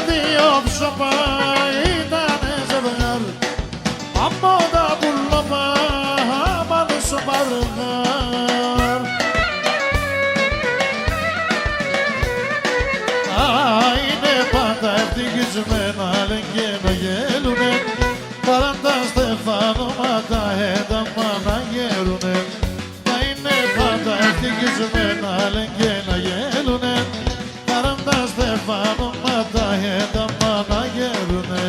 δύο ψωμά ήτανε ζευγάρι από τα πουλώμα πάνω στο παργάρ. Είναι πάντα ευτυχισμένα λένε και να γέλουνε παρά τα στεφανώματα ένταμα να γέρουνε. Είναι πάντα ευτυχισμένα λένε και να γέλουνε παρά τα στεφανώματα ένταμα να γέρουνε.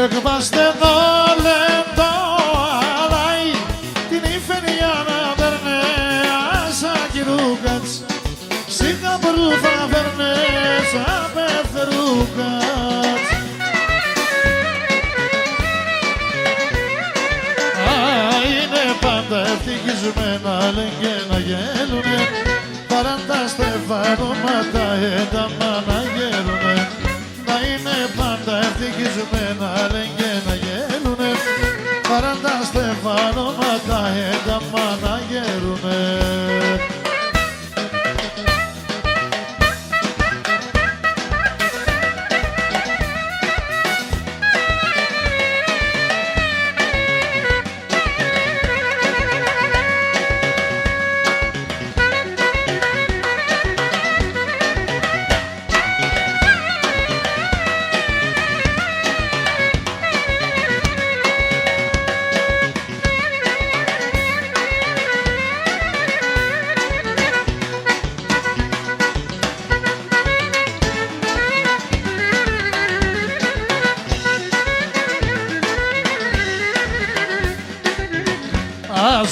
Εκβαστενό λεπτό αλάι την ηφαινιά να παίρνε σαν κυρούκατς σιγά μπρου θα φέρνε σαν πεθερούκατς. Είναι πάντα ευτυχισμένα λένε και να γέλουνε παρά τα στεφανώματα ένταμα να γέρουνε. Είναι πάντα ευτυχισμένα λένε και να γέλουνε παρά τα στεφανώματα ένταμα να γέρουνε.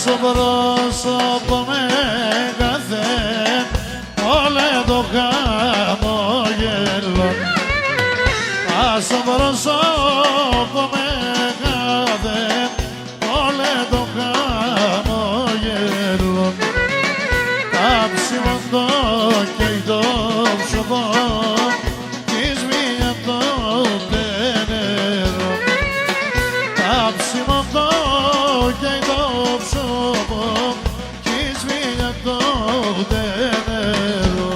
Στο πρόσωπο με κάθε όλε το χαμόγελο. Στο πρόσωπο με κάθε όλε το χαμόγελο. Κάψιμο το και το ψωμό της μία το νερό. Κάψιμο το και το ψωμό της μία το νερό.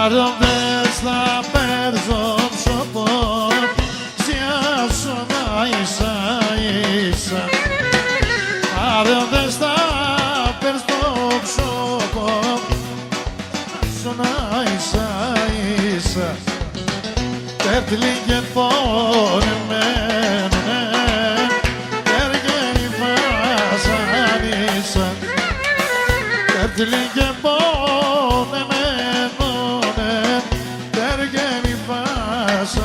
Αρδές θα πέρδω ψωπό, σιάσω να ίσα ίσα. Αρδές θα πέρδω ψωπό, σιάσω να ίσα ίσα. Τέπλη και πονεμένουνε τέργενη βασανίσαν τέρτλι και πονεμένουνε τέργενη βασανίσαν.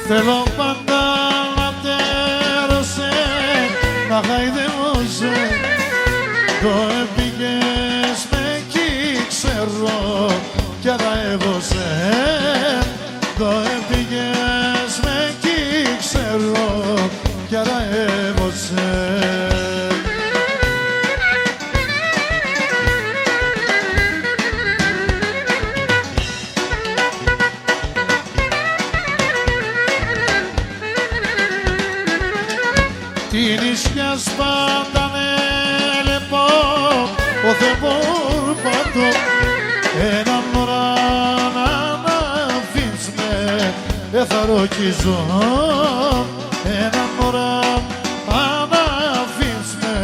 Θέλω πάντα να τέρωσε, να χαϊδεύωσε. Το έπηγες με εκεί ξέρω κι αδαεύωσε. Το έπηγες με εκεί ξέρω κι αδαεύωσε. Την ίσιας πάντα έλεπω, ο Θεός παντό, έναν ώρα να αφήνεις με, θα ροκίζω, έναν ώρα να αφήνεις με,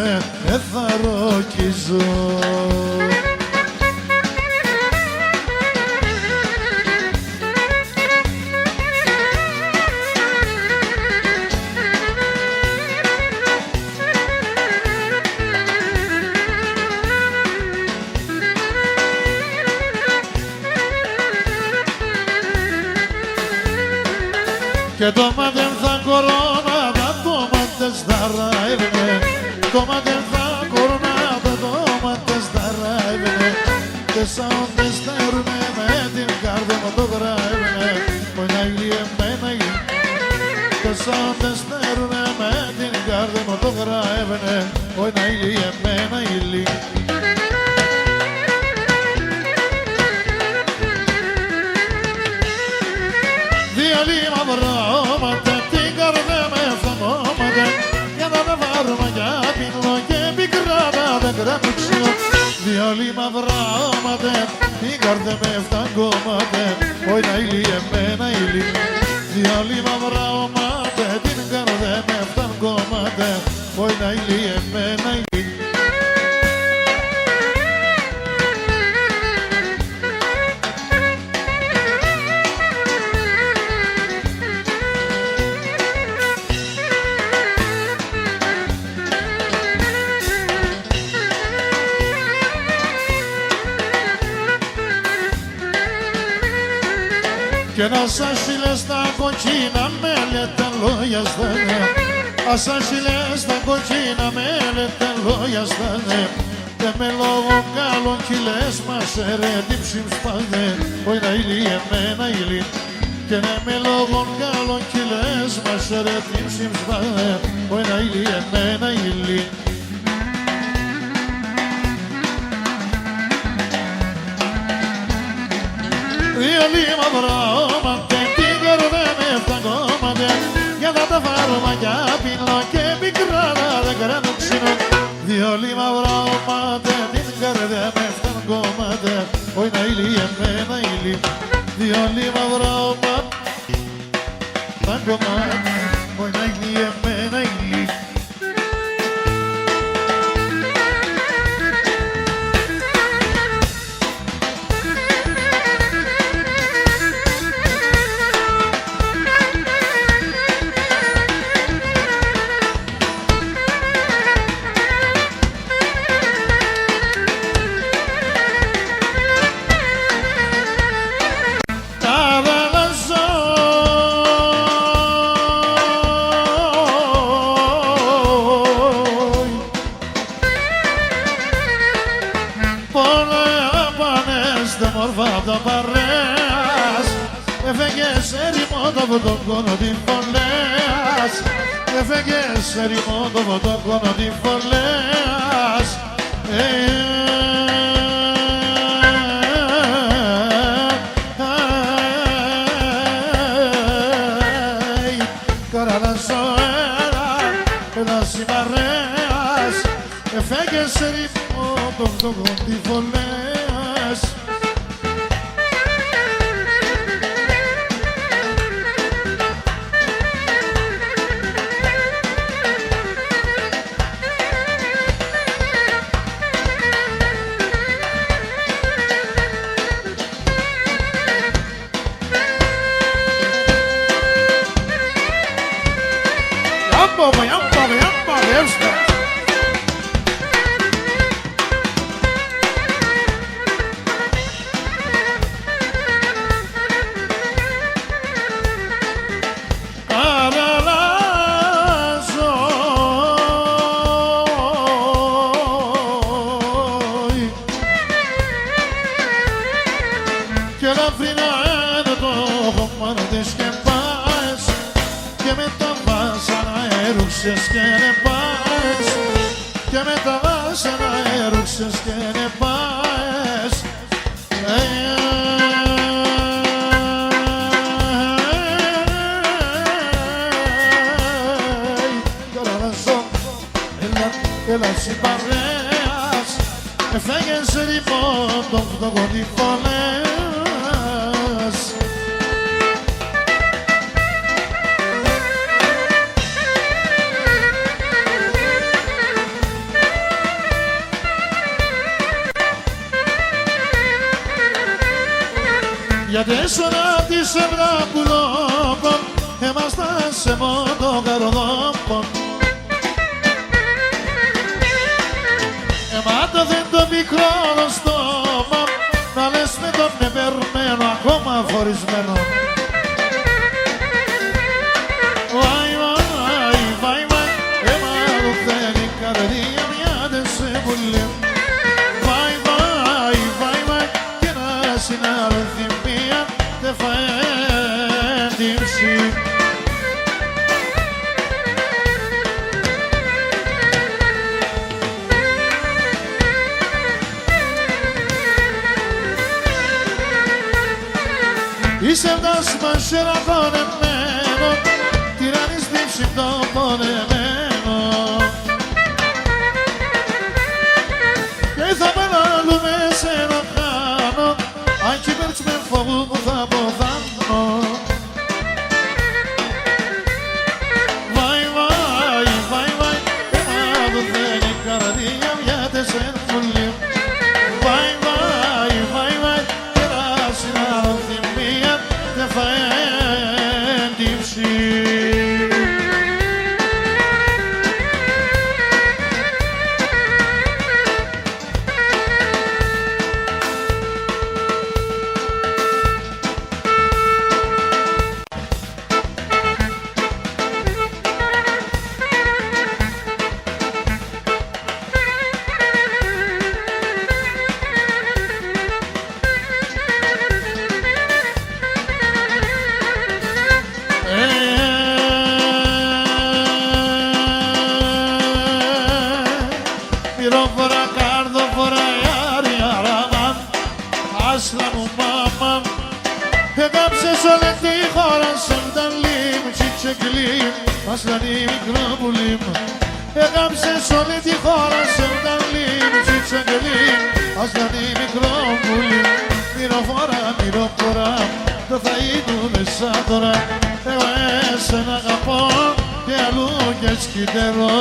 θα ροκίζω. Και το μάτεν θα κορώναδα, το μάτες θα ράιβνε. Το μάτεν θα κορώναδα, το μάτες θα ράιβνε. Και σαν οντες θα έρνε με την κάρδα μου το γράιβνε. Που να ηλί εμένα ηλί. Και σαν οντες θα έρνε με την κάρδα μου το γράιβνε. Που να ηλί εμένα ηλί. Διαλύμα βρώματα, την καρδιά με φθανώματα. Για να τα βάρουμε για πίνω και πικράτα δεν κρατούξω. Διαλύμα βρώματα, την καρδιά με φθανώματα. Όχι να ηλί εμένα ηλί. Διαλύμα βρώματα, την καρδιά με φθανώματα. Όχι να ηλί εμένα ηλί. Και να σας λες τα κοκκίνα με λέτε λόγια στάνε. Ας σας λες τα κοκκίνα με λέτε λόγια στάνε. Και με λόγο καλόν κι λες μας ερετήψιμ σπάνε. Όχι να ηλί εμένα ηλί. Και με λόγο καλόν κι λες μας ερετήψιμ σπάνε. Όχι να ηλί εμένα ηλί. Διαλύμα βρώματα, την καρδιά με φθανώματα. Για να τα βάρουμε για πίνω και πικράτα δεν κάνω ξύνω. Διαλύμα βρώματα, την καρδιά με φθανώματα. Όχι να ηλί εμένα ηλί. Διαλύμα βρώματα, τα κομμάτια. Όχι να ηλί εμένα ηλί. Έφεγες ερημό το βοτοκόνο την φωλέας. Έφεγες ερημό το βοτοκόνο την φωλέας. Καραλαζοέρα, πέραση παρέας. Έφεγες ερημό το βοτοκόνο την φωλέας. Για 4 της Ευρώπουλόπων έμασταν σε μόντο καροδόπων. Εμάτα δεν το μικρό στόμα να λες με τον επερμένο ακόμα φορισμένο. Βαϊ, βαϊ, βαϊ, βαϊ, εμάτω θέλει καρδία μια δεν σε πουλεί. Βαϊ, βαϊ, βαϊ, βαϊ, και ένα συνάδελφι μία δεν θα έντυψει. Είσαι φτάσει μασέρα πονεμένο, τυράννης δίψη το πονεμένο. Και θα παράλλουμε σε ένα χάνω, αν κι πέρτσι με φόβου που θα αποθάνω. Βαϊ, βαϊ, βαϊ, βαϊ, εμάτω θέλει καρδία μια τεσσέρ πουλί. Βαϊ, βαϊ, βαϊ, βαϊ, και να συνάδελφι μία δεν θα έντυψει. Πυρόφορα, καρδόφορα, ιάρι, αραμάν, άσλα μου μάμα. Έκαψες όλη τη χώρα σαν τα λίμ, τσιτσεκλίμ, άσλανή μικρό πουλίμ. Έκαψες όλη τη χώρα σαν τα λίμ, τσιτσεκλίμ, άσλανή μικρό πουλίμ. Πυρόφορα, πυρόφορα, το θα είδουνε σαν τώρα. Εγώ εσένα αγαπώ και αλλού και σκυτερώ.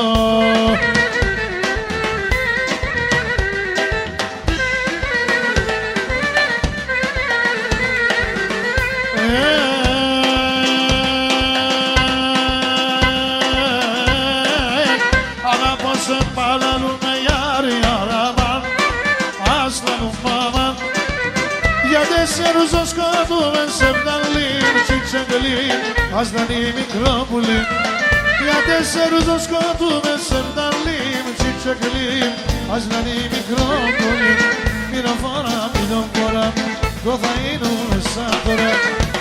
Αγαπώ σε παλαλούνε ιάρι αραμάν, άσλα μου μάμα. Για 4 το σκοτούμε σε πταλήν, τσιτσεγκλήν, άσλανή μικρό πουλί. Για 4 το σκοτούμε σε πταλήν, τσιτσεγκλήν, άσλανή μικρό πουλί. Πυροφόρα, πυροφόρα, το θα είναι σαν τώρα.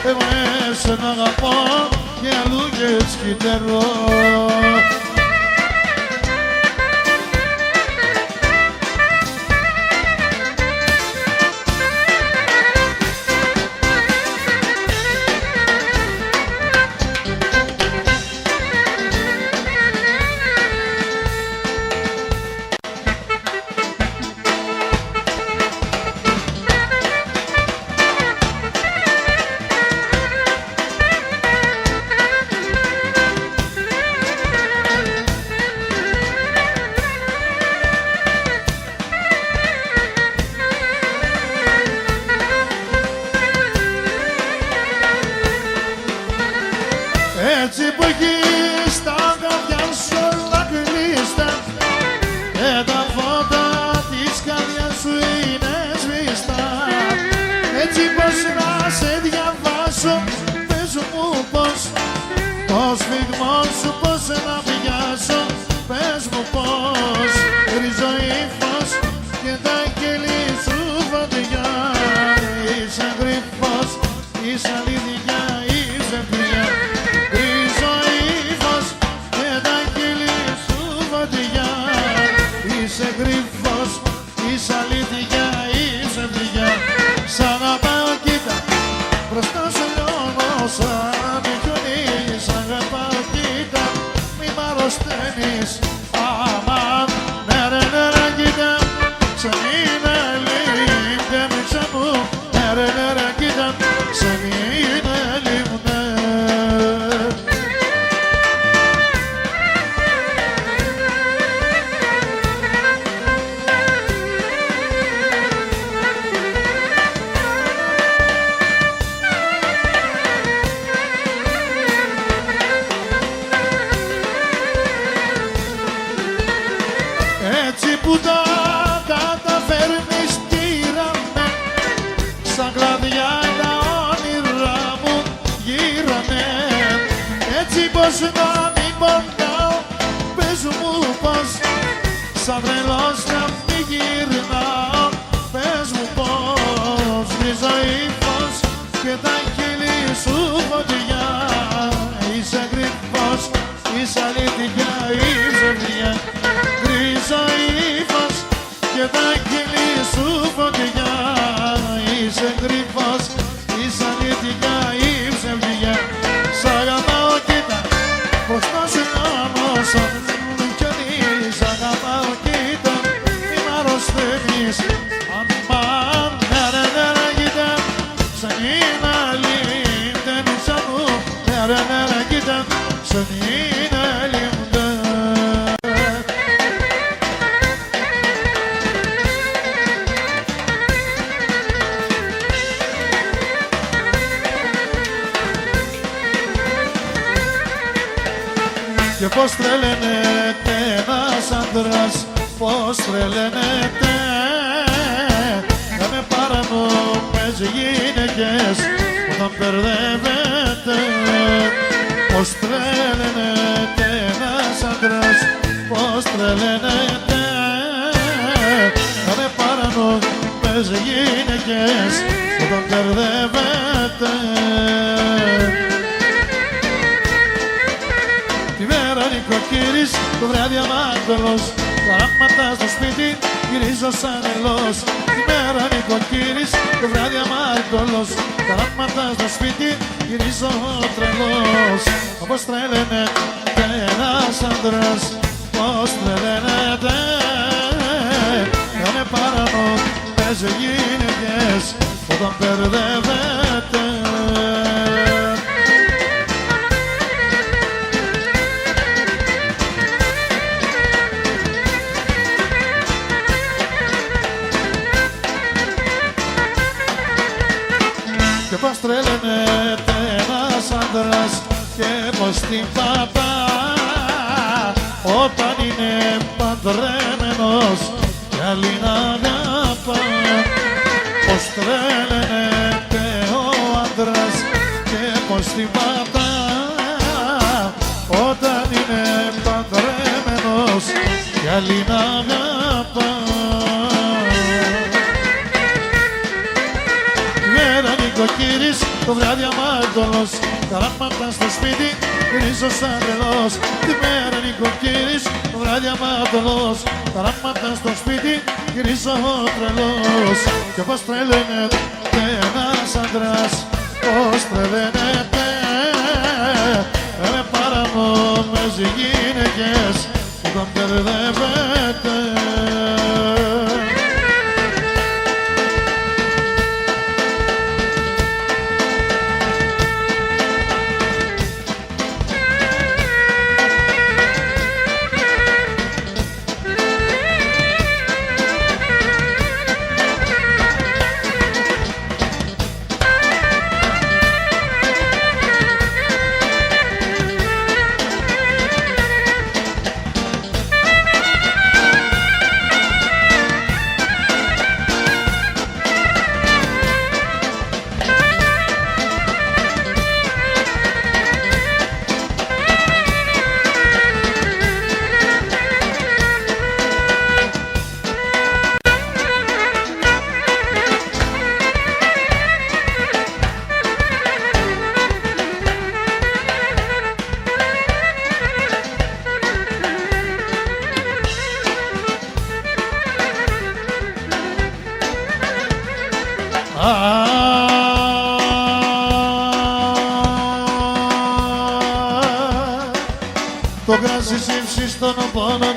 Εγώ εσένα αγαπώ και αλλού και σκυτερώ. αρρωσταίνεις. Αμάν, νερε κοίτα, σαν είναι λίμνε μέσα μου. Νερε κοίτα, σαν είναι λίμνε. Έτσι που τα καταφέρνεις τύρανε, σαν κλαδιά τα όνειρά μου γύρανε. Έτσι πως να μην πονάω, πες μου πως, σαν τρελός να μην γυρνάω. Πες μου πως, γκρίζο ύφος και τα χείλη σου φωτιά. Είσαι κρυφός, είσαι αλήθεια, είσαι βία. Γκρίζο ύφος και τα χείλη σου φωτιά. Είσαι κρυφός, είσαι αλήθεια, είσαι βία. Σ' αγαπάω κοίτα, μπροστά σου κάνω σαν κιονί. Σ' αγαπάω κοίτα, μη μ' αρρωσταίνεις. Αμάν, νερε κοίτα, σαν είναι λίμνε μέσα μου. Νερε κοίτα, σαν είναι λίμνε. Και πως τρελαίνεται ένας άντρας, πως τρελαίνεται. Να με παρανόμες γυναίκες όταν μπερδεύεται. Πως τρελαίνεται ένας άντρας, πως τρελαίνεται. Να με παρανόμες γυναίκες όταν μπερδεύεται. Τη μέρα νοικοκύρης, το βράδυ αμάντωλος. Καράματα στο σπίτι, γυρίζω σαν ελός. Τη μέρα νοικοκύρης, το βράδυ αμάντωλος. Καράματα στο σπίτι, γυρίζω τρελός. Όπως τρελαίνεται ένας άντρας, πως τρελαίνεται. Κάνε παρανόμες γυναίκες όταν μπερδεύεται. Και πως τρελαίνεται ένας άντρας και πως την πατά όταν είναι παντρεμένος κι άλλη να αγαπά. Πως τρελαίνεται ο άντρας και πως την πατά όταν είναι παντρεμένος κι άλλη να αγαπά. Νοικοκύρης, το βράδυ αμάντωλος. Καράματα στο σπίτι, γυρίζω σαν τρελός. Τη μέρα νοικοκύρης, το βράδυ αμάντωλος. Καράματα στο σπίτι, γυρίζω τρελός. Και πως τρελαίνεται ένας άντρας, πως τρελαίνεται. Με παρανόμες γυναίκες όταν μπερδεύεται. λήψεις των πόνων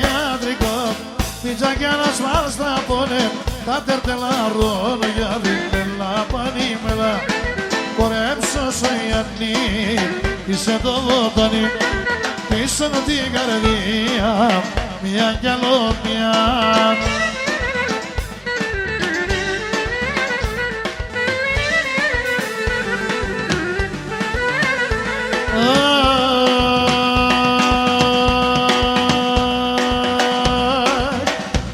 ιατρικών πίτσα κι ένας βάλ στα πόνε τα τερτελαρών για δίπλα πανίμελα κορέψω στο Ιαννή είσαι το βότανι πίσω την καρδιά μια κι άλλο μια.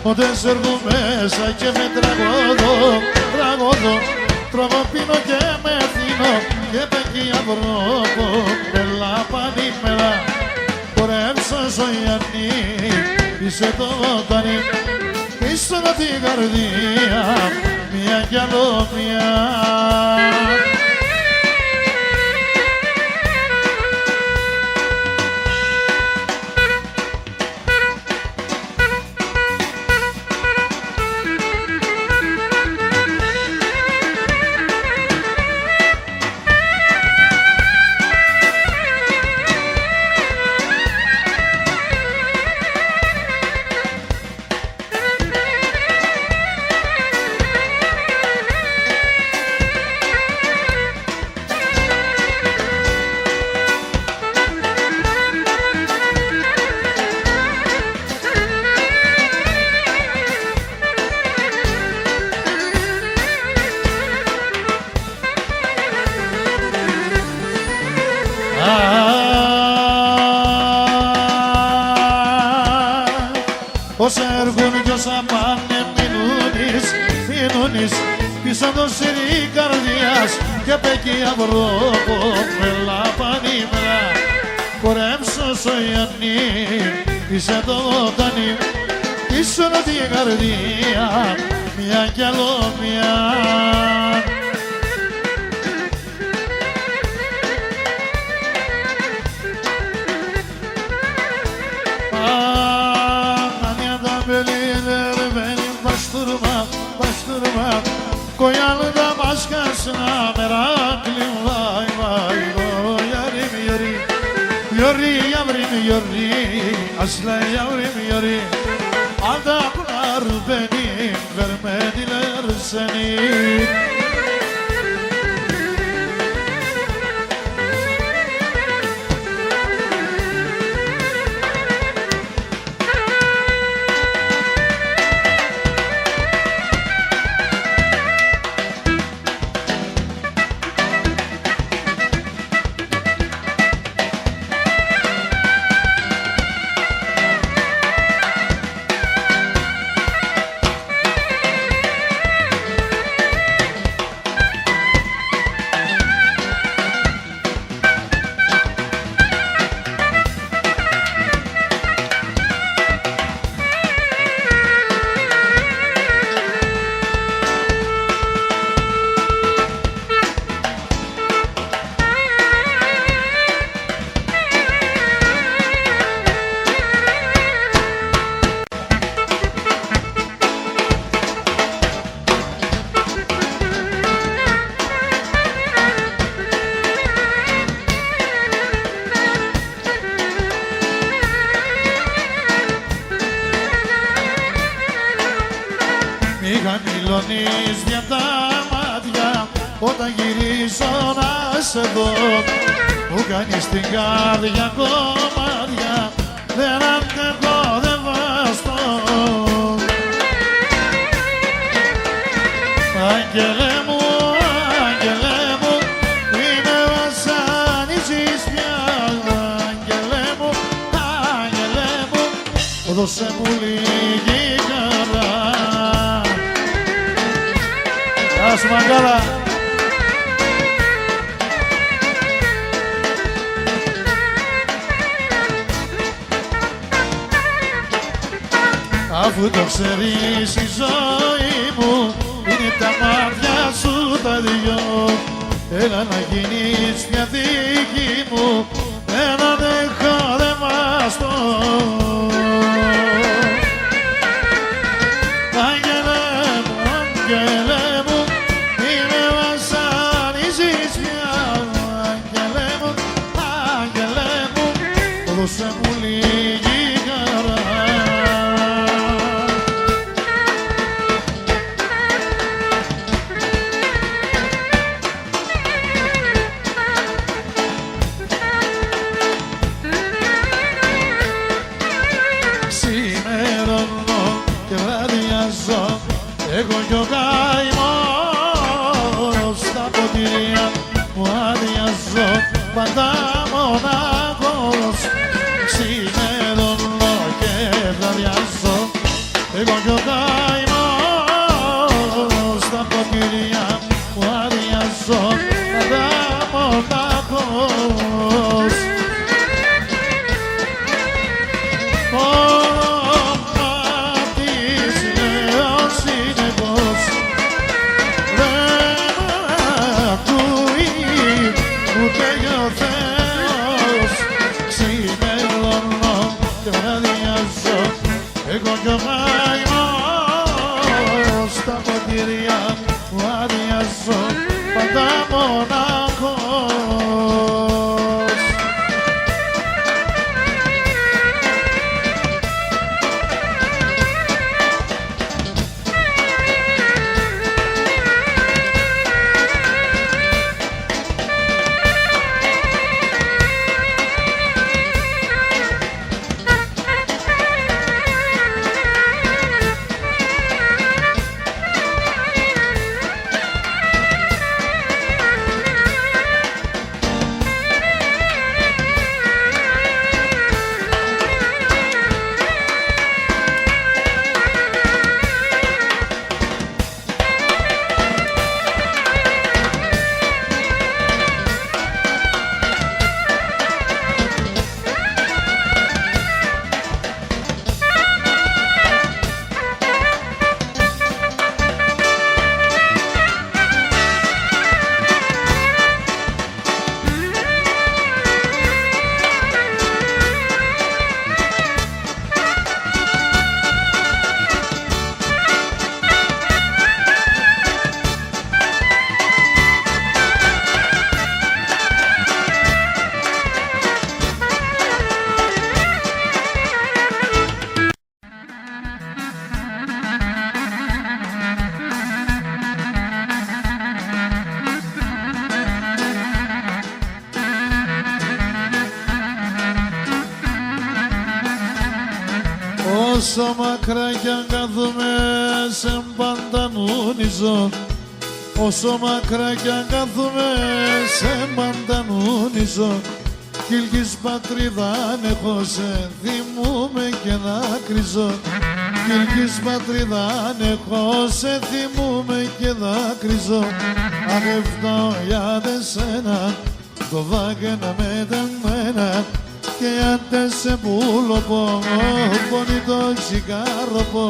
Ποτέ σε έρθω μέσα και με τραγωδώ τροποποιώ και με θύνω και πεκία βρω πελά πανίμελα κορέψω στο Ιαννή είσαι το βότανι πίσω την καρδία μια κι άλλο μια. Όσα έρχουν κι όσα πάνε μείνουνις πίσω το σιρί καρδιάς και πεκία βρόπο πελά πανίμελα κορέμψω στο Ιαννή είσαι το βότανι πίσω την καρδιά μια κι άλλο μια. Koyalı'da başkasına meraklım vay vay vay yarim yari yari yavrim yari aslan yavrim yari adamlar benim vermediler seni. Μη χαμηλώνεις για τα μάτια όταν γυρίσω να σε δω. Μου κάνεις την καρδιά κομμάτια, δεν αντέχω, δεν βαστώ. Άγγελε μου, μη με βασανίζεις πια. Άγγελε μου, δώσε μου λίγη χαρά. Γεια σου Μαγκάλα. Αφού το ξέρεις η ζωή μου είναι τα μάτια σου τα δυο. Έλα να γίνεις μια δική μου, δεν αντέχω, δεν βαστώ. Άγγελε μου, μη με βασανίζεις πια. Άγγελε μου, δώσε μου λίγη χαρά. Ξημερώνω και βραδιάζω εγώ κι ο καημός, στα ποτήρια μου αδειάζω πάντα μονάχος. Ξημερώνω και βραδιάζω εγώ κι ο καημός, στα ποτήρια μου αδειάζω πάντα μονάχος. Εγώ κι ο καημός, στα ποτήρια μου αδειάζω πάντα μονάχος. Όσο μακρά κι αν κάθομαι σε παντανούνιζω, όσο μακρά κι αν κάθομαι σε παντανούνιζω, κι ηλκής πατρίδα αν έχω σε θυμούμαι και δάκρυζω, κι ηλκής πατρίδα αν έχω σε θυμούμαι και δάκρυζω. Αν έφταω για τεσσένα το βάγαινα με τεμμένα, και γιατί σε πουλο πω, πονεί το τσιγάρο πω,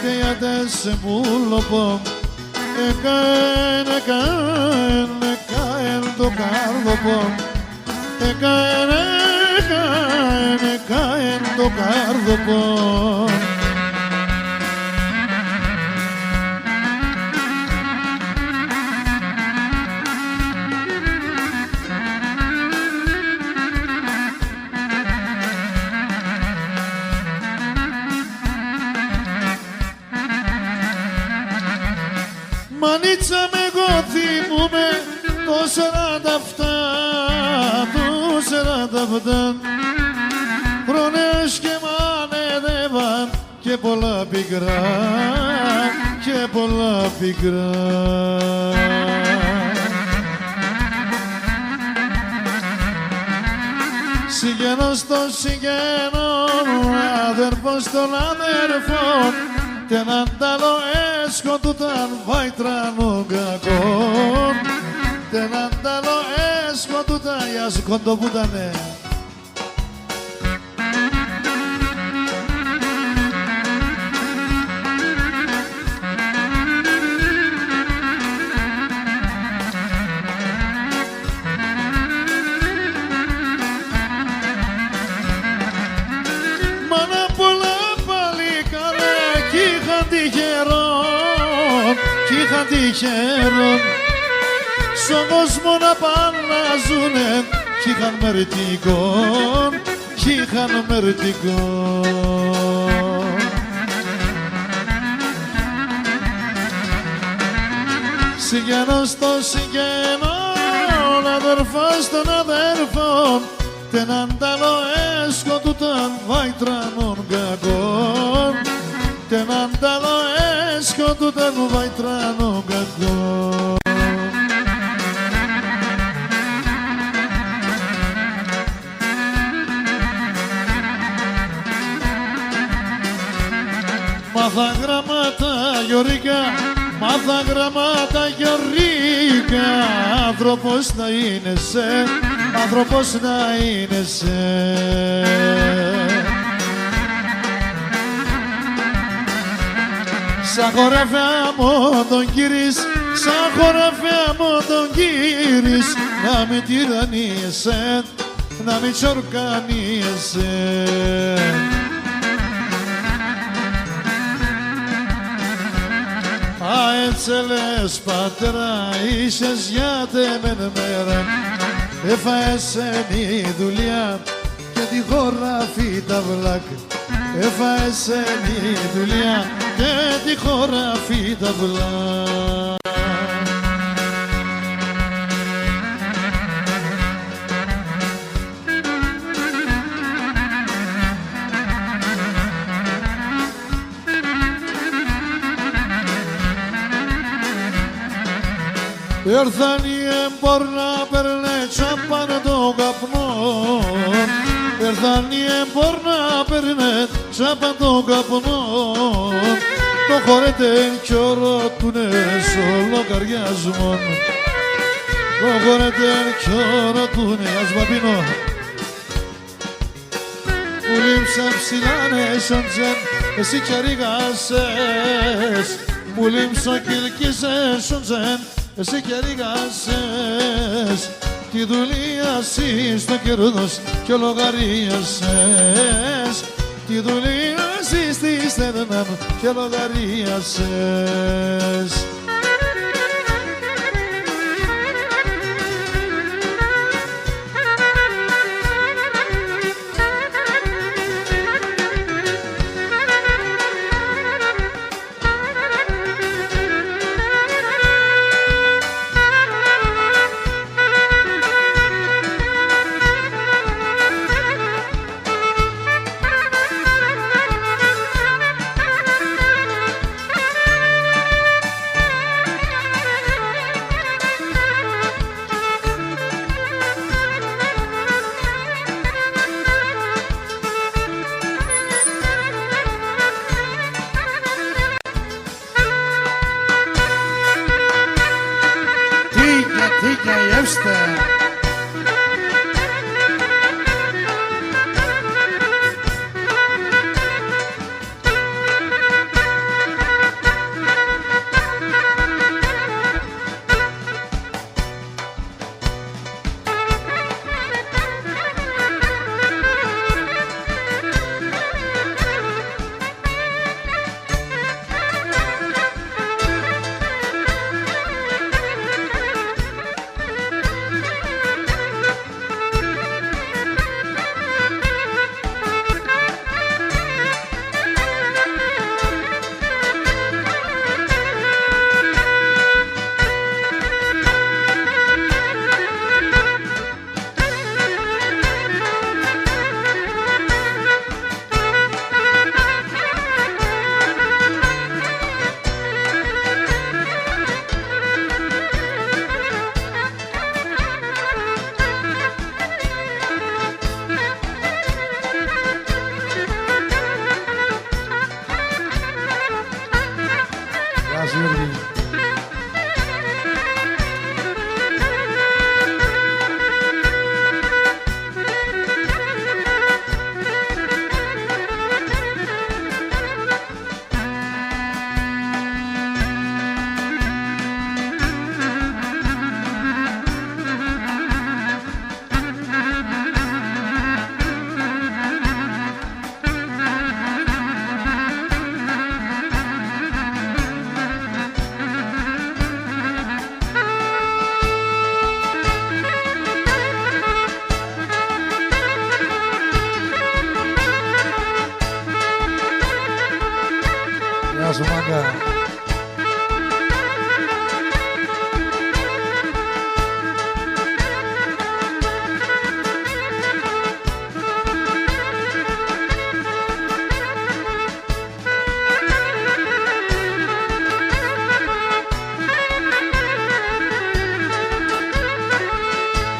και γιατί σε πουλο πω, εκαεν το κάρδο πω, εκαεν το κάρδο πω. Μανίτσα με εγώ θυμούμαι το 47, χρόνες και μ' ανέδευαν και πολλά πικρά, και πολλά πικρά. Συγγενός των συγγενών, αδερφός των αδερφών, κι έναν άλλο έσχο του ταν βάει τρανό κακόν, κι έναν άλλο έσχο του ταν για σκοντό που ήτανε. Τυχερόν στον κόσμο να πάνε να ζουνε, κι είχαν μερτικών, κι είχαν μερτικό. Συγγενός των συγγενών, αδερφός των αδερφών, τεν αντάλλο έσκο του ταν βαϊτρανών κακών, τεν αντάλλο έσκο του ταν βαϊτρανών κακών. Μάθα γραμμάτα γιορικά, μάθα γραμμάτα γιορικά, άνθρωπος να είναι σε, άνθρωπος να είναι σε. Σαν χορεύε μου τον κύρις, σαν χορεύε μου τον κύρις, να μην τυραννίεσαι, να μην τσορκανίεσαι. Έτσι λες πατέρα, είσες για τεμένη μέρα, έφαεσαι η δουλειά και τη χώρα φύτα βλάκ. Έφαεσαι η δουλειά και τη χώρα φύτα βλάκ. Ήρθαν οι έμπορ να παίρνε τσάπαν τον καπνό, ήρθαν οι έμπορ να παίρνε τσάπαν τον καπνό, το χωρέτεν κι ρωτούνε στο λογαριασμό, το χωρέτεν κι ρωτούνε, ας βαπίνω. Που λείψαν ψηλάνε σαν τζεν, εσύ κι αρίγασες, που λείψαν κυλκίσες σαν τζεν, εσύ και ρίγασες τη δουλειά εσύ στο κερδός και λογαρίασες, τη δουλειά εσύ στη στενά και λογαρίασες. σου μάγκα.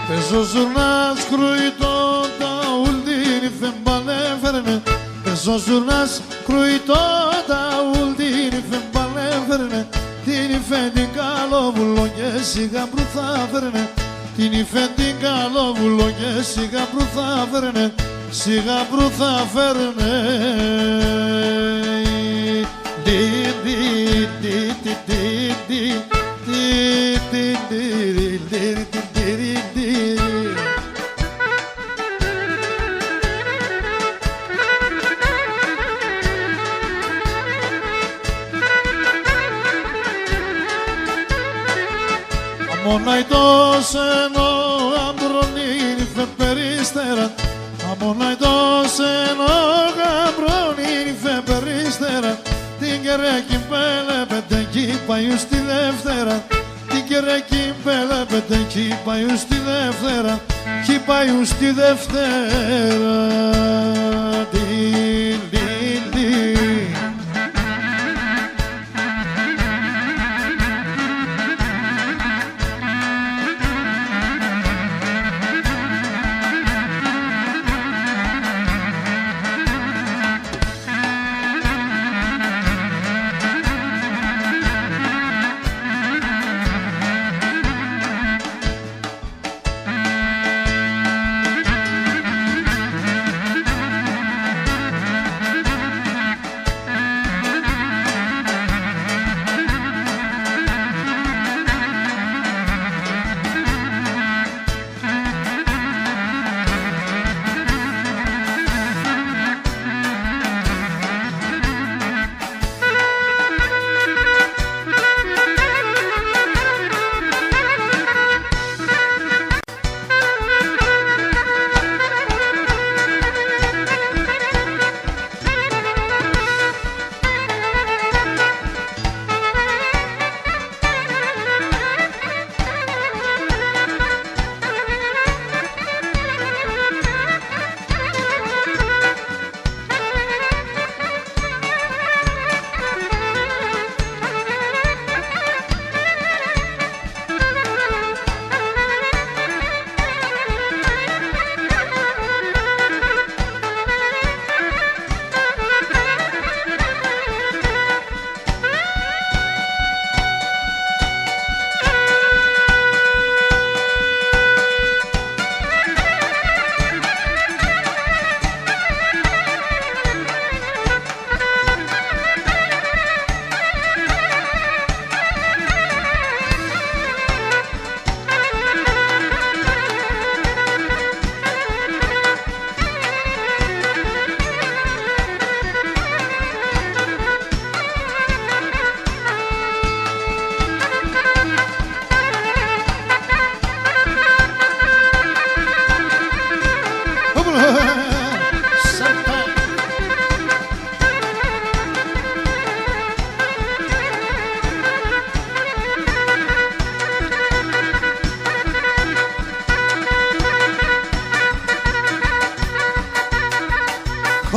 Πες ο ζουρνάς κρουιτό τα ουλτίνι φεμπαλέφερνε. Πες ο ζουρνάς κρουιτό τα ουλτίνι φεμπαλέφερνε. Την υφέ την καλόβουλο και σιγαμπρού θα φέρνε. Την υφέ την καλόβουλο και σιγαμπρού θα φέρνε. Σιγαμπρού θα φέρνε. Αμοναϊτός ενώ αμπρονίνι φε περίστερα. Αμοναϊτός ενώ αμπρονίνι φε περίστερα. Την κερέκη πέλεπετε κι παϊού στη Δευτέρα. Την κερέκη πέλεπετε κι παϊού στη Δευτέρα. Κι παϊού στη Δευτέρα.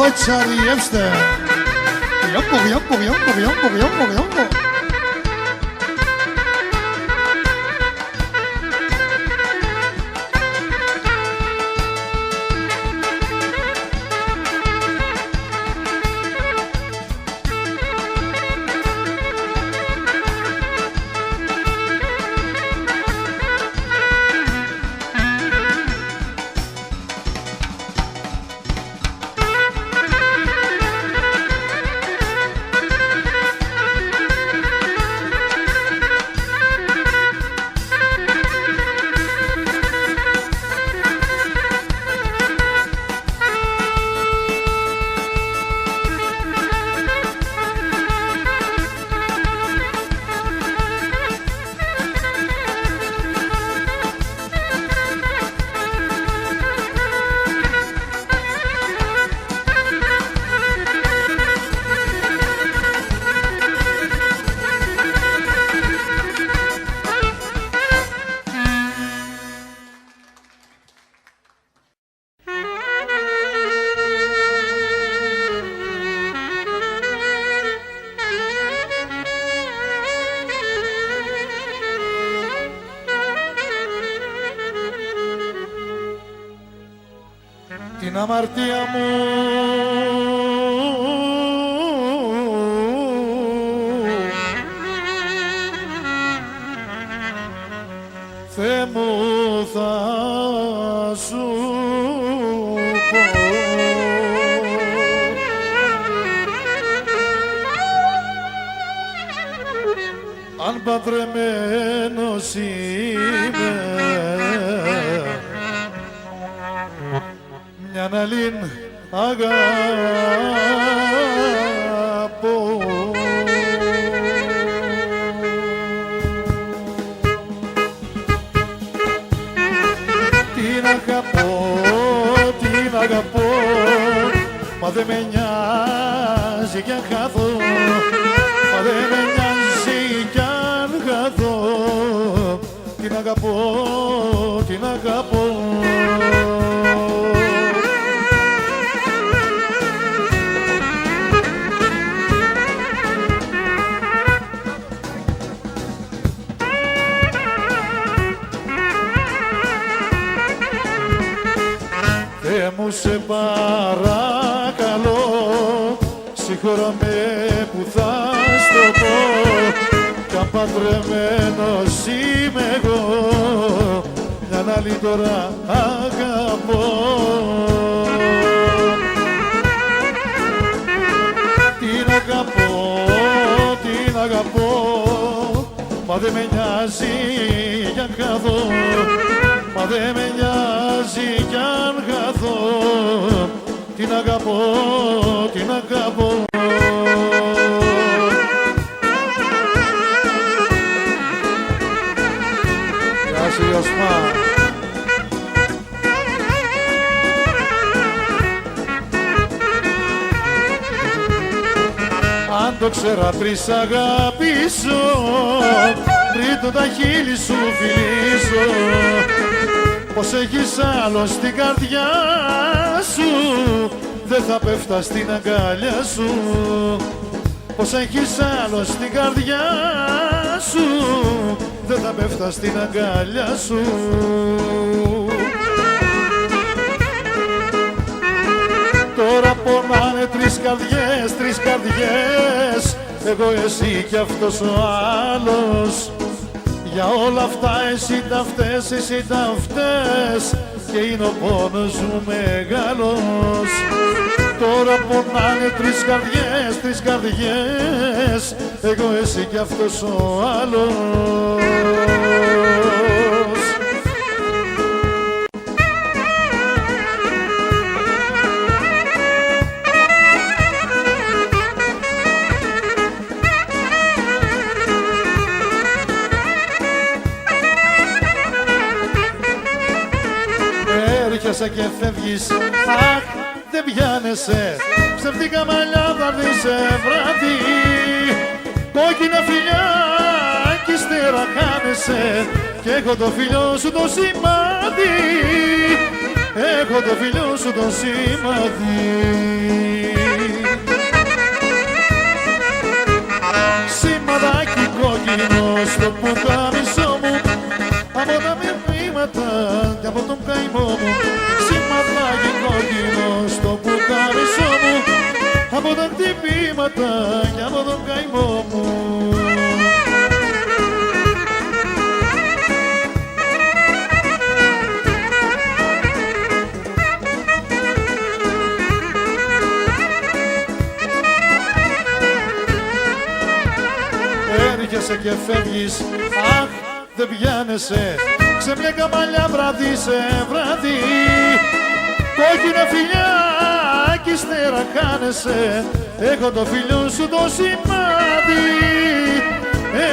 Koçariyevste. Yambo. αμαρτία μου Θεέ μου θα σου πω αν παντρεμένος είμαι μιαν άλλην αγαπώ την αγαπώ, μα δεν με νοιάζει κι αν χαθώ, μα δεν με νοιάζει κι αν χαθώ, την αγαπώ, την αγαπώ. Μου σε παρακαλώ, συγχώρα με που θα στο πω κι αν παντρεμένος είμαι εγώ, μιαν άλλη τώρα αγαπώ. Την αγαπώ, την αγαπώ, μα δεν με νοιάζει για χαθώ, μα δεν με νοιάζει κι αν χαθώ, την αγαπώ, την αγαπώ. Γεια σου Ιωσμά. Αν το ξέρα τρεις αγαπήσω, πριν τα χείλη σου φιλήσω, πως έχεις άλλο στην καρδιά σου, δεν θα πέφτα στην αγκαλιά σου. Πως έχεις άλλο στην καρδιά σου, δεν θα πέφτα στην αγκαλιά σου. Τώρα πονάνε τρεις καρδιές, εγώ, εσύ κι αυτός ο άλλος. Για όλα αυτά εσύ τα φταίς, εσύ τα φταίς, και είναι ο πόνος μου μεγάλος. Τώρα πονάνε τρεις καρδιές, εγώ, εσύ κι αυτός ο άλλος. Και φεύγεις, αχ, δεν πιάνεσαι, ψευτικά μαλλιά βαρδίσαι βράδυ, κόκκινα φιλιά κι ύστερα χάνεσαι, και έχω το φιλιό σου το σημάδι, έχω το φιλιό σου το σημάδι. Σημαδάκι κόκκινο στο πουκάμισό μου, από τα μηνύματα και από τον καημό μου. Σημαδάκι κόκκινο στο πουκάμισό μου, από τα χτυπήματα και από τον καημό μου. Έρχεσαι και φεύγεις, αχ, δεν πιάνεσαι, ξεμλέκα μαλλιά βράδυ σε βράδυ, κόκκινα φιλιά κι ύστερα χάνεσαι, έχω το φιλιό σου το σημάδι,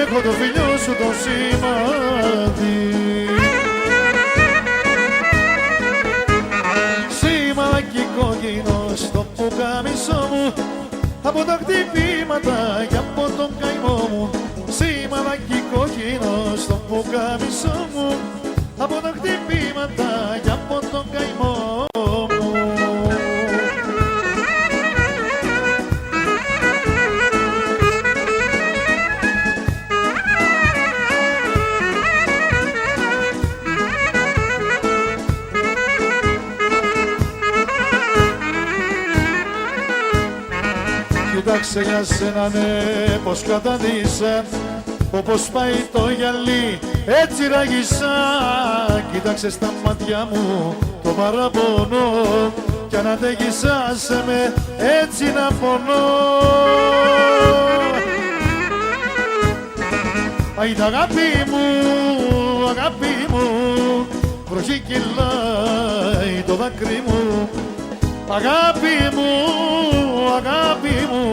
έχω το φιλιό σου το σημάδι. Σημαδάκι κόκκινο στο πουκάμισό μου, από τα χτυπήματα και από τον καημό μου. Σημαδάκι κόκκινο στο πουκάμισό μου, από τα χτυπήματα και από τον καημό μου. Κοίταξε για σένα ναι πως καταδύσα, όπως πάει το γυαλί έτσι ράγισα. Κοίταξε στα μάτια μου το παραπονό κι αν αντέχεις άσε με έτσι να πονώ. Αϊ αγάπη μου, βροχή κυλάει το δάκρυ μου. Αγάπη μου,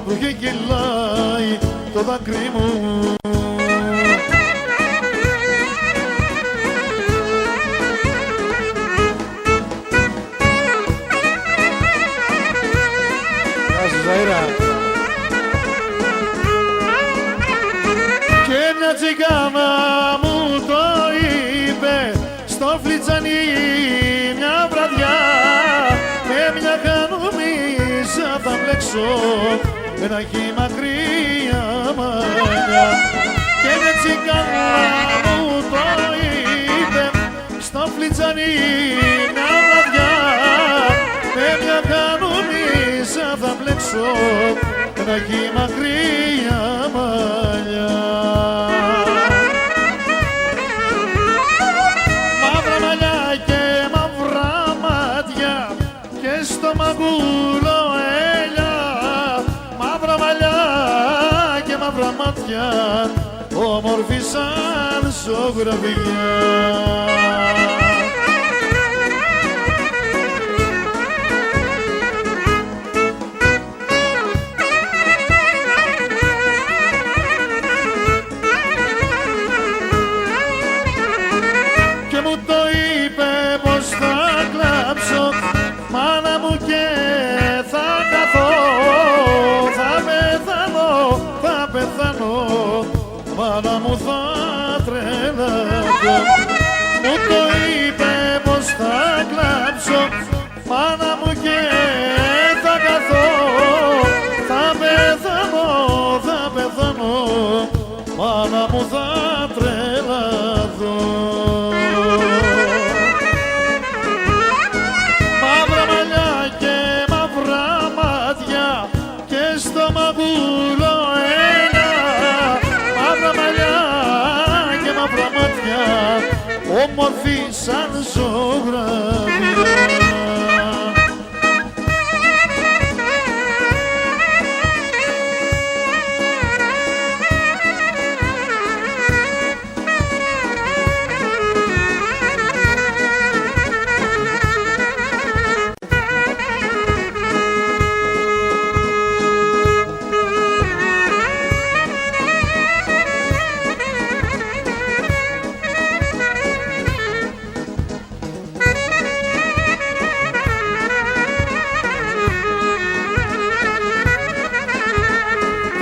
βροχή κυλάει το δάκρυ μου. Γεια σου Ζαΐρα. Και μια τσιγκάνα μου το είπε στο φλιτζανί μια βραδιά, με μια κανομίζα θα μπλέξω ένα κύμα κρύα μαλλιά. Και μια τσιγκάνα μου το είπε στο φλιτζανί μια βραδιά, με μια κανομίζα θα μπλέξω ένα κύμα κρύα μαλλιά. Μαύρα μαλλιά και μαύρα μάτια και στο μαγούλο έλια. Μαύρα μαλλιά και μαύρα μάτια, όμορφη σαν ζωγραφιά. Και μου το είπε πως θα κλάψω, μάνα μου, και θα καθώ. Θα πεθάνω, μάνα μου, θα τρελαθώ. Μου το είπε πως θα κλάψω, μάνα μου, και θα καθώ. Θα πεθάνω, μάνα μου, θα τρελαθώ. Μαύρα μαλλιά και μαύρα μάτια και στο μαγούλο έλα. Μαύρα μαλλιά και μαύρα μάτια, όμορφη σαν ζωγραφιά.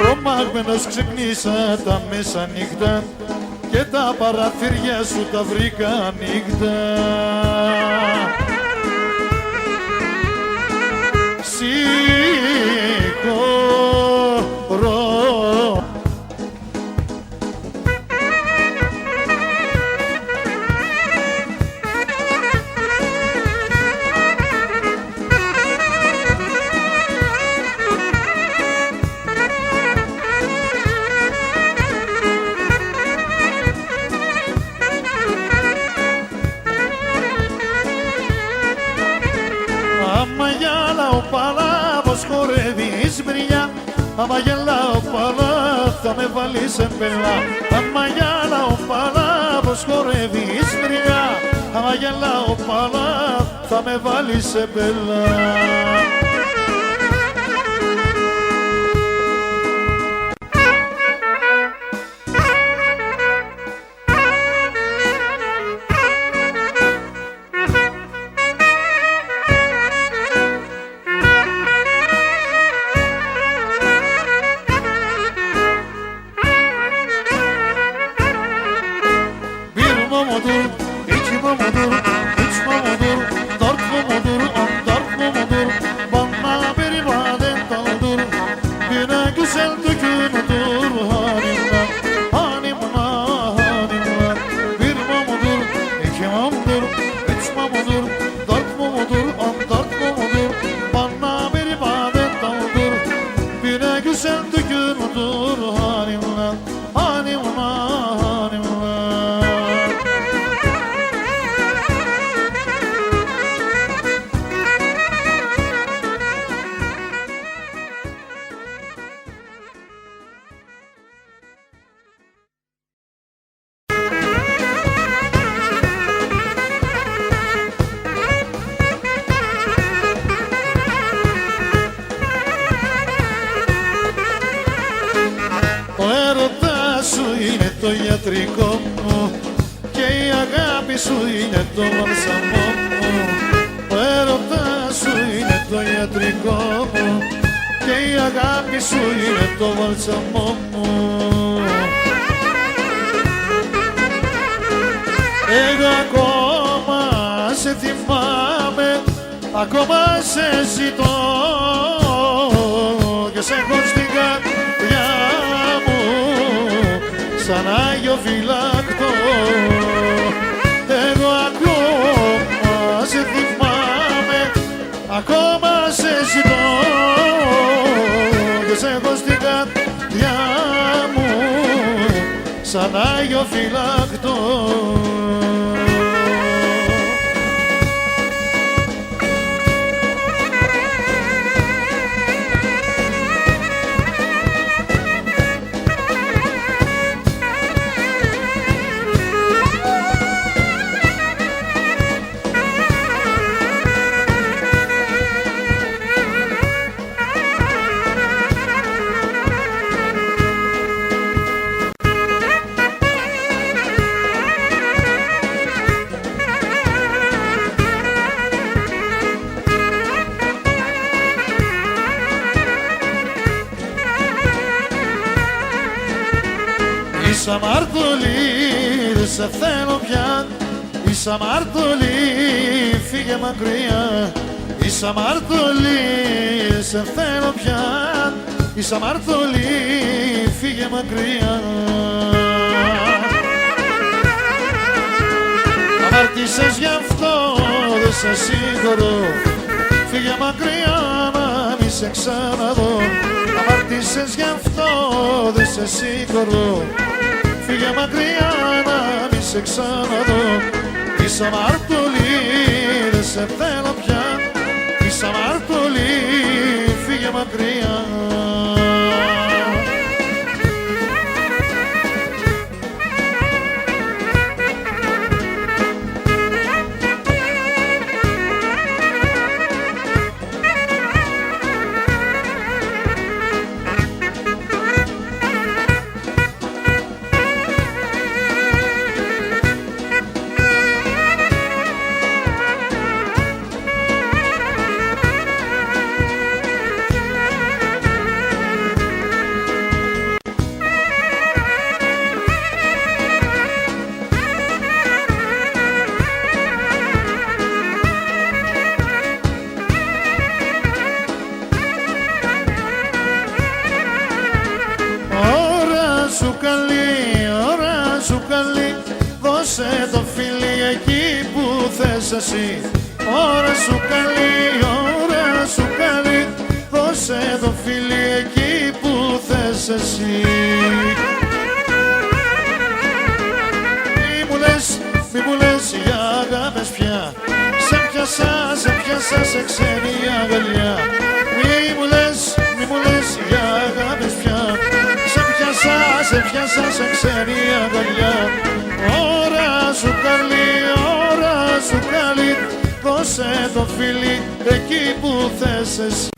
Τρομαγμένος ξυπνήσα τα μεσανύχτα και τα παραθύρια σου τα βρήκα ανοιχτά. Συγχωρώ. Άμα γυαλάω παλά πως χορεύεις μπριλιά, άμα γυαλάω παλά θα με βάλεις σε πελά. Άμα γυαλάω παλά πως χορεύεις μπριλιά, άμα γυαλάω παλά θα με βάλεις σε πελά. Bir το γιατρικό μου και η αγάπη σου είναι το βαλσαμό μου. Ο έρωτας σου είναι το γιατρικό μου και η αγάπη σου είναι το βαλσαμό μου. Εγώ ακόμα σε θυμάμαι, ακόμα σε ζητώ και σε έχω στην καρδιά μου σαν Άγιο Φυλάκτο. Εγώ ακόμα σε θυμάμαι, ακόμα σε ζητώ και σε έχω στην καρδιά μου σαν Άγιο Φυλάκτο. Είσαι αμαρτωλή, δεν σε θέλω πια. Είσαι αμαρτωλή, φύγε μακριά. Είσαι αμαρτωλή, δεν σε θέλω πια. Είσαι αμαρτωλή, φύγε μακριά. Αμαρτήσες γι' αυτό, δεν σε συγχωρώ. Φύγε μακριά να μη σε ξαναδώ. Αμαρτήσες γι' αυτό, δεν σε συγχωρώ. Φύγε μακριά να μη σε ξαναδώ. Είσαι αμαρτωλή, δεν σε θέλω πια. Είσαι αμαρτωλή, φύγε μακριά. Ώρα σου καλή, δώσε το φίλι εκεί που θες εσύ. Ώρα σου καλή, δώσε το φίλι εκεί που θες εσύ. Μη μου λες για αγάπες πια, σε πιάσα σε ξένη αγκαλιά. Μη μου λες για αγάπες πια, σε πιάσα σε ξένη αγκαλιά. Ώρα σου καλή, δώσε το φίλι εκεί που θες εσύ.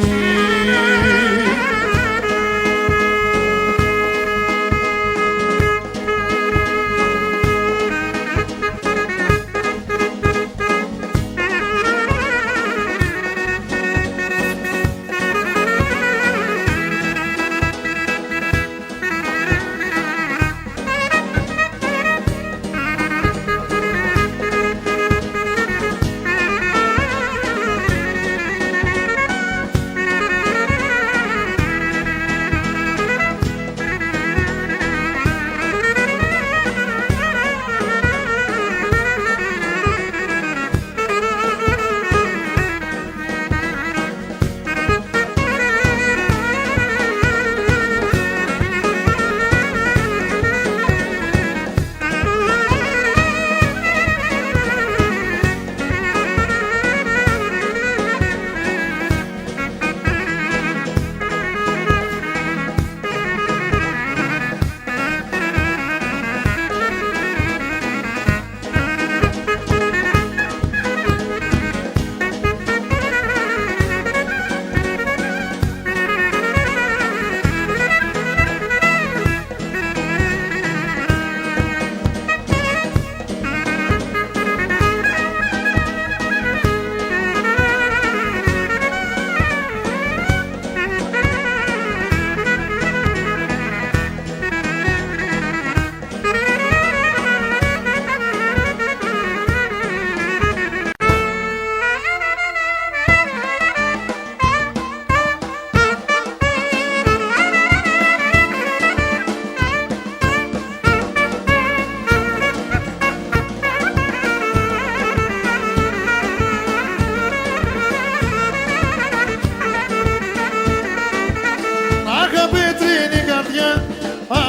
φωτιά. Αι,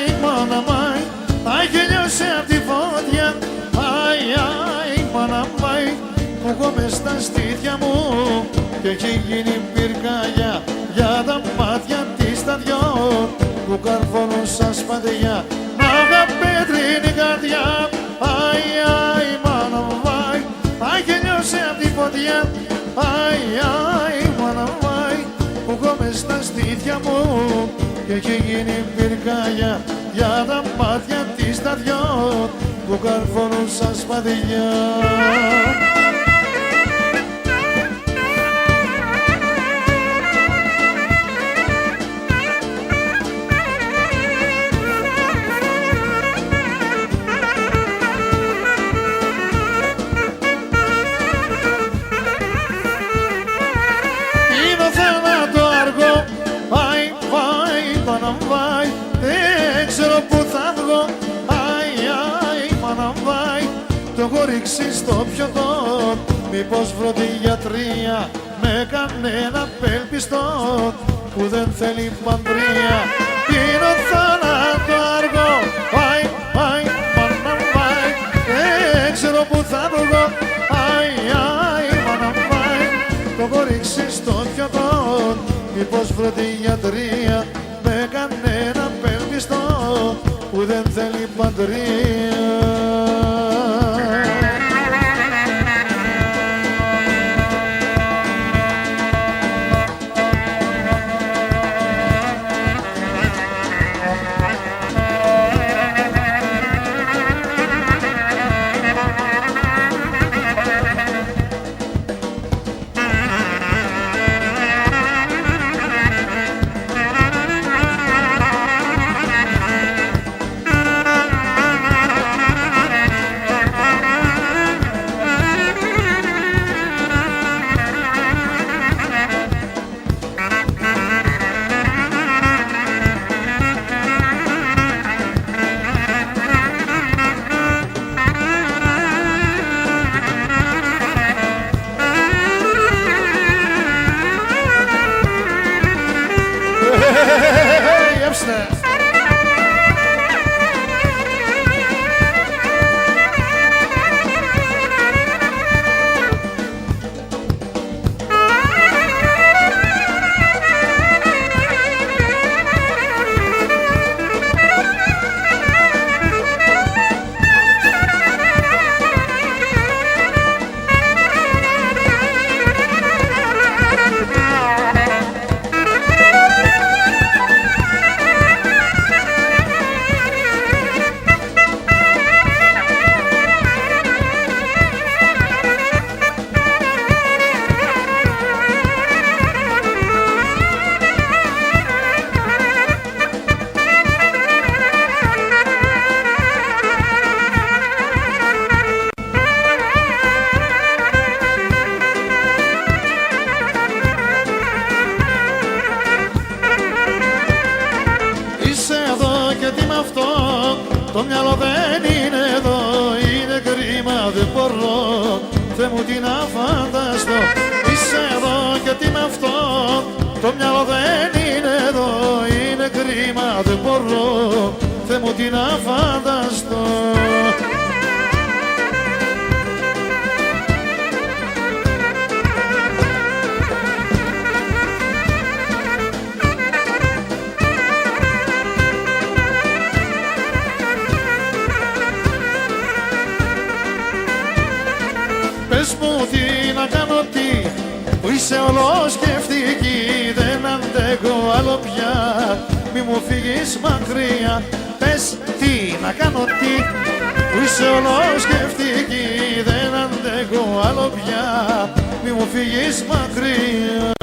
αι, μάνα μάι, τα έχει λιώσει απ' τη φωτιά. Αι, αι, μάνα μάι, που έχω μες στα στήθια μου και έχει γίνει πυρκαγιά για τα μάτια της τα δυο που καρφώνουν σαν σπαθιά. Μάγα πέτρινη καρδιά. Αι, αι, μάνα μάι, τα έχει λιώσει απ' τη φωτιά. Αι, αι, μάνα μάι, που έχω μες στα στήθια μου και έχει γίνει πυρκαγιά για τα μάτια της τα δυο που καρφώνουν σαν σπαθιά. Το έχω ρίξει στο πιωτό, μήπως βρω τη γιατρία με κανένα πέλπιστο που δεν θέλει παντρία. Πίνω θάνατο αργό, αι, αι, μάνα μάι, δεν ξέρω που θα βγω. Αι, αι, μάνα μάι, το έχω ρίξει στο πιωτό, μήπως βρω τη γιατρία με κανένα πέλπιστο που δεν θέλει παντρία. Το μυαλό δεν είναι εδώ, είναι κρίμα, δεν μπορώ, Θεέ μου τι να φανταστώ. Είσαι εδώ και τι με αυτό, το μυαλό δεν είναι εδώ, είναι κρίμα, δεν μπορώ, Θεέ μου τι να φανταστώ. Πες μου τι να κάνω, τι που είσαι ολοσκεφτική, δεν αντέχω άλλο πια, μη μου φύγεις μακριά. Πες τι να κάνω, τι που είσαι ολοσκεφτική, δεν αντέχω άλλο πια, μη μου φύγεις μακριά.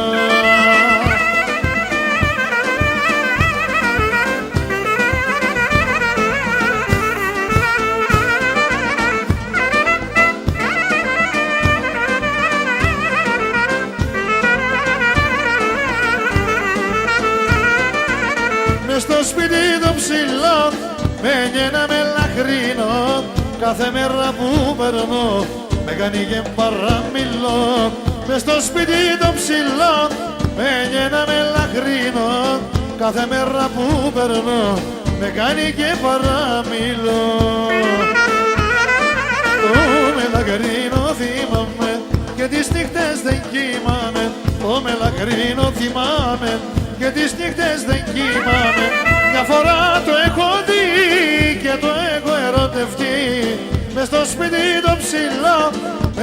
Στο σπίτι το ψηλό με ένα μελαχρίνο, κάθε μέρα που περνώ με κάνει και παραμιλώ. Μες στο σπίτι το ψηλό με ένα μελαχρίνο, κάθε μέρα που περνώ με κάνει και παραμιλώ. Το μελαχρίνο θυμάμαι και τις νύχτες δεν κοιμάμαι. Το μελαχρίνο θυμάμαι και τις νύχτες δεν κοιμάμαι. Μια φορά το έχω δει και το έχω ερωτευτεί. Μες στο σπίτι το ψηλό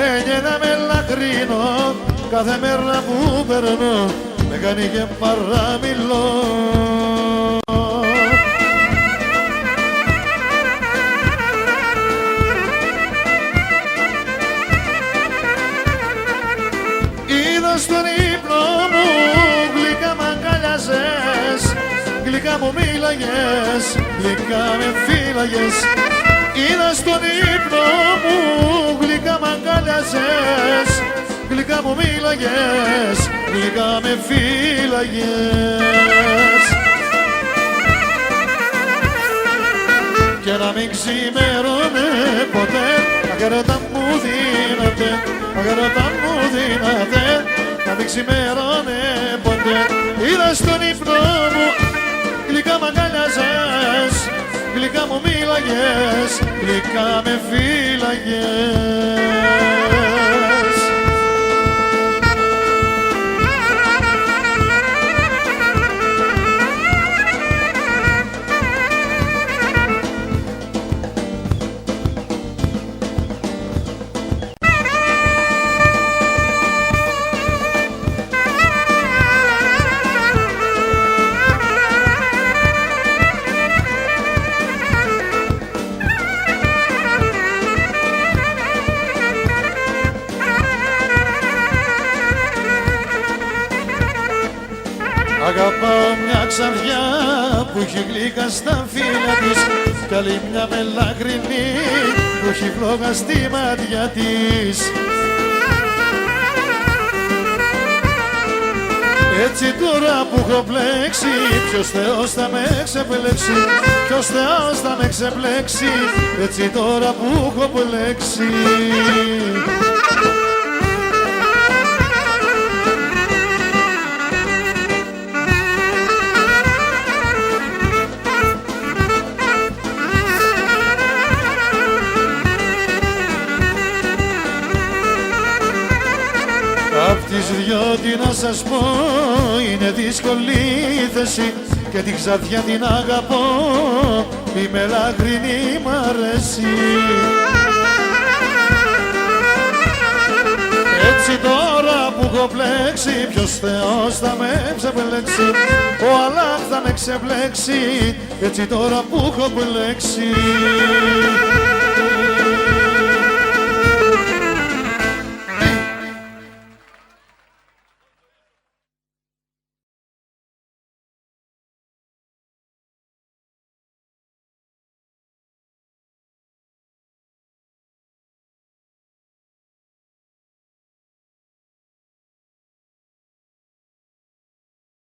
έγινε ένα μελαχρίνο. Κάθε μέρα που περνώ με κάνει και παραμιλώ. Είδα στον ύπνο μου γλυκά μ' αγκάλιαζες, γλυκά μου μίλαγες, γλυκά με φύλαγες. Είδα στον ύπνο μου γλυκά μ' αγκάλιαζες, γλυκά μου μίλαγες, γλυκά με φύλαγες. Και να μην ξημερώνε ποτέ, αγερώτα μου δύναται, αγερώτα μου δύναται, να μην ξημερώνε ποτέ. Είδα στον ύπνο μου γλυκά μ' αγκάλιαζες, γλυκά μου μίλαγες, γλυκά με φύλαγες. Αγαπάω μια ξαφιά που έχει γλύκα στα φύλλα της, κι άλλη μια μελαχρινή που έχει φλόγα στη μάτια της. Έτσι τώρα που έχω πλέξει, ποιος Θεός θα με ξεπλέξει, ποιος Θεός θα με ξεπλέξει, έτσι τώρα που έχω πλέξει. Απ' τις δυο τι να σας πω, είναι δύσκολη η θέση και την ξαδιά την αγαπώ, η μελαχρινή μ' αρέσει. Έτσι τώρα που έχω πλέξει, ποιος Θεός θα με ξεπλέξει, ο Αλλάχ θα με ξεπλέξει, έτσι τώρα που έχω πλέξει.